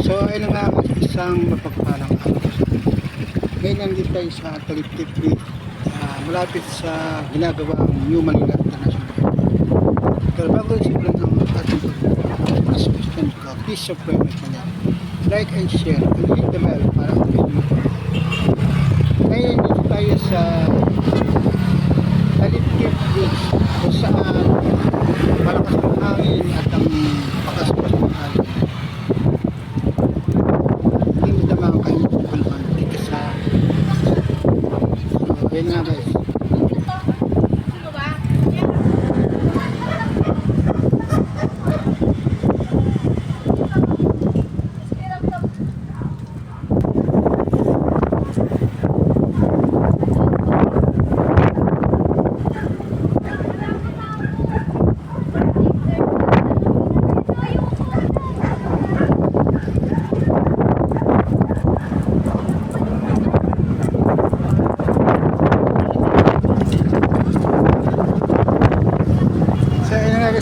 So ayun nga, isang mapagpalang araw. Ngayon nandito tayo sa Taliptip Beach, malapit sa ginagawang New Manila International Airport. Pero bago simulan ang ating pag-podcast, mas question ko, please subscribe my channel, like and share, and hit the bell para update mo. Ngayon dito tayo sa Taliptip Beach, kung saan malakas ang hangin at ang pakaspas ng hangin. Ayun nga guys.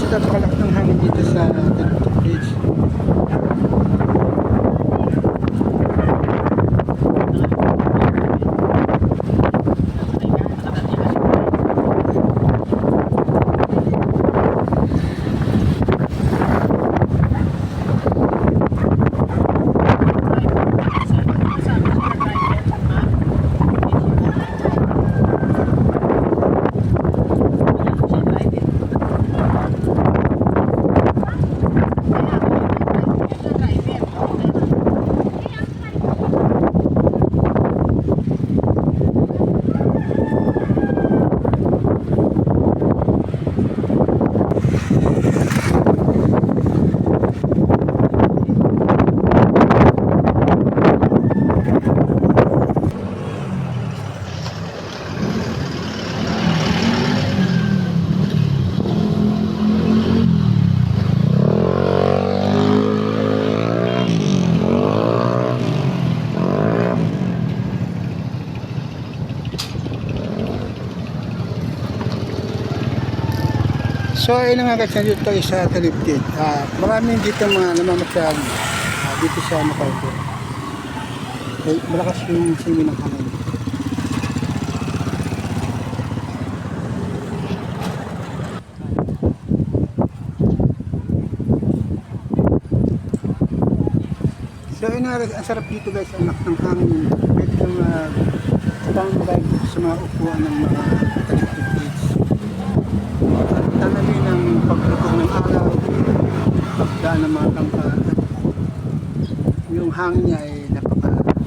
Sa pakalak ng hangin dito sa Taliptip Beach. So ayun nga guys, nandito tayo sa Taliptip. Maraming dito mga namamasyal dito sa Macau. Malakas yung simi ng hangin. So ayun nga guys, ang sarap dito guys, ang lakas ng hangin. Pwede kang stand-by sa mga upuan ng mga Taliptip Beach. Tangali ng pagluto ng araw, pagdaan ng mga tangka, yung hangin niya ay napakasarap.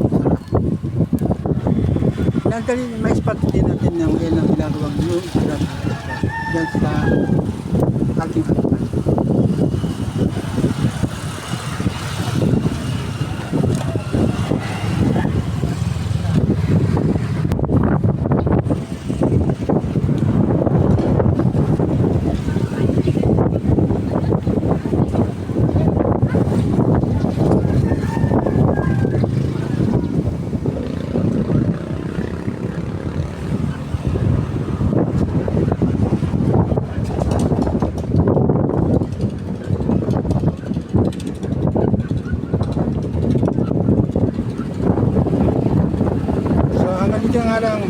Nandali, may spot din natin ng ilang ginagawang new international airport dyan sa ating harapan.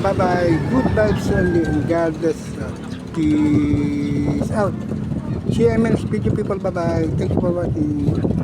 Bye bye, good vibes only, and God bless. Peace out. CMN's video people, bye bye. Thank you for watching.